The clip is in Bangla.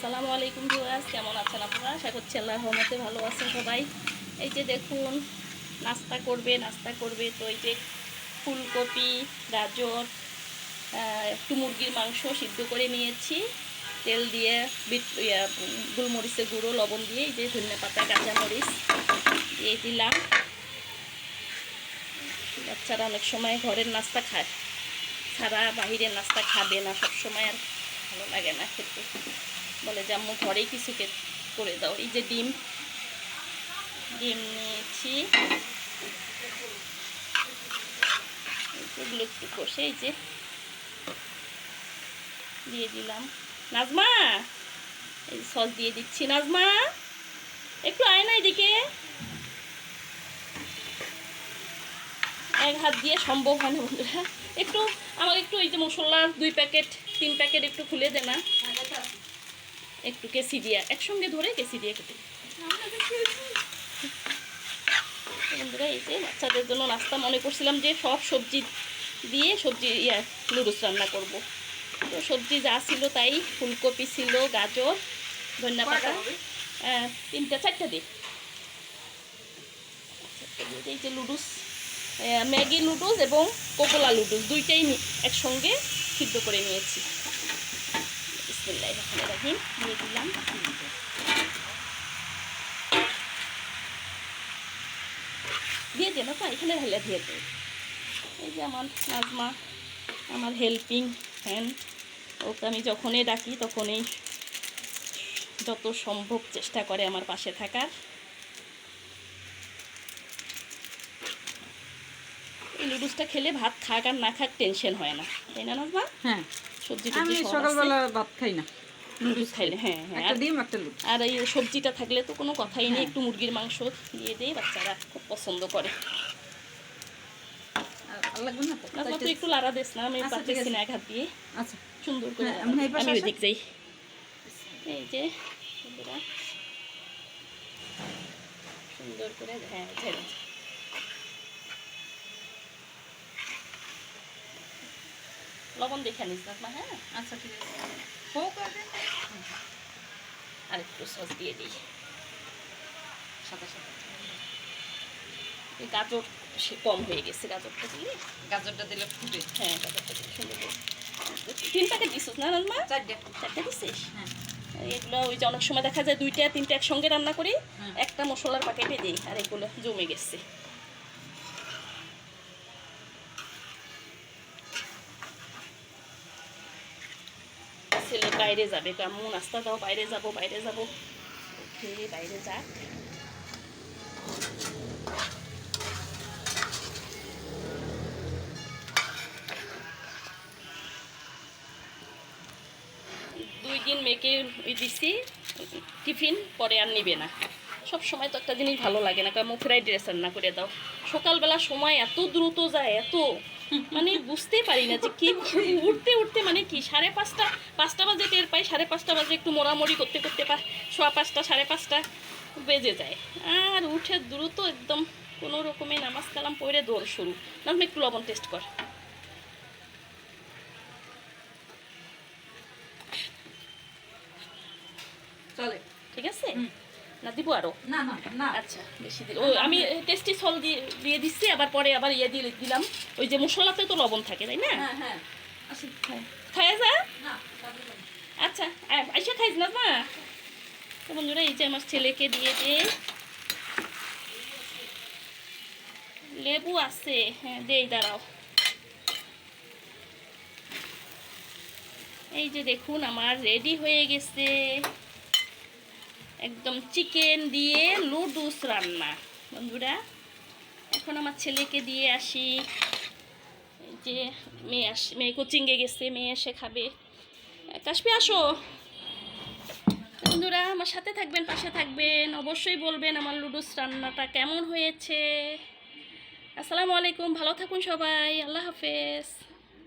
আসসালামু আলাইকুম ভিউয়ার্স, কেমন আছেন আপনারা? আশা করছি আল্লাহর রহমতে ভালো আছেন সবাই। এই যে দেখুন, নাস্তা করবে তো এই যে ফুলকপি, গাজর, একটু মুরগির মাংস সিদ্ধ করে নিয়েছি তেল দিয়ে, গোলমরিচের গুঁড়ো, লবণ দিয়ে, এই যে ধনেপাতা, কাঁচামরিচ দিয়ে দিলাম। বাচ্চারা অনেক সময় ঘরের নাস্তা খায়, সারা বাহিরের নাস্তা খাবে না, সবসময় আর ভালো লাগে না খেতে, বলে যে আম্মু ঘরেই কিছু করে দাও। এই যে ডিম নিয়েছি, এগুলো একটু কষে এই যে দিয়ে দিলাম। নাজমা, এই সস দিয়ে দিচ্ছি। নাজমা, একটু আয় না এদিকে, এক হাত দিয়ে সম্ভব হয় না বন্ধুরা। একটু আমাকে একটু এই যে মশলা 2 প্যাকেট 3 প্যাকেট একটু খুলে দে না, একটু কেসি দিয়ে একসঙ্গে ধরে কেসি দিয়ে কেটে। বন্ধুরা, এই যে বাচ্চাদের জন্য নাস্তা মনে করছিলাম যে সব সবজি দিয়ে নুডলস রান্না করব। তো সবজি যা ছিল তাই, ফুলকপি ছিল, গাজর, ধনেপাতা, 3টা 4টা দিই। এই যে নুডলস, ম্যাগি নুডলস এবং কোকোলা নুডলস দুইটাই একসঙ্গে সিদ্ধ করে নিয়েছি। বিসমিল্লাহির রহমানির রহিম দিয়ে দিলাম। দিয়ে দে না, এখানে ঢালে দিয়ে দে। এই যে আমার নাজমা, আমার হেল্পিং হ্যান্ড, ওকে আমি যখনই ডাকি তখনই যত সম্ভব চেষ্টা করে আমার পাশে থাকার। এই নুডলসটা খেলে ভাত খাক আর না খাক টেনশন হয় না, তাই না নাজমা? হ্যাঁ, সবজিটা আমি সকালবেলা ভাত খাই না, নুডলস খাইলে, হ্যাঁ হ্যাঁ, একটা ডিম একটা লুচি। আর এই সবজিটা থাকলে তো কোনো কথাই নেই। একটু মুরগির মাংস দিয়ে দেই, বাচ্চারা খুব পছন্দ করে। নাজমা, তুই একটু লাড়া দিস না, আমি পারতেছি না এক হাত দিয়ে। আচ্ছা, সুন্দর করে আমি ওইদিক যাই। এই যে সুন্দর করে, হ্যাঁ ঝেড়ে লবণ দেখে নিস না। হ্যাঁ আচ্ছা ঠিক আছে, হোক আগে। আর একটু সস দিয়ে দিই সাথে সাথে। এই গাজর কম হয়ে গেছে, গাজরটা দিলে ফুটে। হ্যাঁ, গাজরটা দিলে সুন্দর করে। 3 প্যাকেট দিছিস না নাজমা? 4টা দিছিস? হ্যাঁ। এগুলো ওই যে অনেক সময় দেখা যায় 2টা 3টা একসঙ্গে রান্না করি, একটা মশলার প্যাকেটে দিই, আর এগুলো জমে গেছে। ছেলে বাইরে যাবে, আম্মু নাস্তা দাও, বাইরে যাবো। ওকে, বাইরে যাক। দুই দিন মেয়েকে দিছি টিফিন, পরে আর নিবে না। সব সময় তো একটা জিনিস ভালো লাগে না, কারণ ফ্রাইড রাইস রান্না করে দাও। সকালবেলা সময় এত দ্রুত যায়, এত মানে বুঝতেই পারি না যে কি উঠতে মানে কি 5:30 বাজে টের পাই, 5:30 বাজে একটু মোড়ামড়ি করতে 5:15 5:30 বেজে যায়। আর উঠে দ্রুত একদম কোনো রকমে নামাজ কালাম পড়ে দৌড় শুরু। না, একটু লবণ টেস্ট কর। চলে, ঠিক আছে না? দিব আরো? না না না, আচ্ছা, বেশি দিল। ও আমি টেস্টি সল দিয়ে দিচ্ছি, আবার পরে আবার দিয়ে দিলাম। ওই যে মশলাতে তো লবণ থাকে, তাই না? হ্যাঁ হ্যাঁ, খায় যা। না আচ্ছা, আইসা খাইস না মা। তো বন্ধুরা, এই যে আমার ছেলেকে দিয়ে দে। লেবু আছে? হ্যাঁ দেই, দাঁড়াও। এই যে দেখুন, আমার রেডি হয়ে গেছে একদম চিকেন দিয়ে নুডলস রান্না। বন্ধুরা, এখন আমার ছেলেকে দিয়ে আসি। এই যে মেয়ে কোচিংয়ে গেছে, মেয়ে এসে খাবে। কাশপি আসো। বন্ধুরা, আমার সাথে থাকবেন, পাশে থাকবেন, অবশ্যই বলবেন আমার নুডলস রান্নাটা কেমন হয়েছে। আসসালামু আলাইকুম, ভালো থাকুন সবাই, আল্লাহ হাফেজ।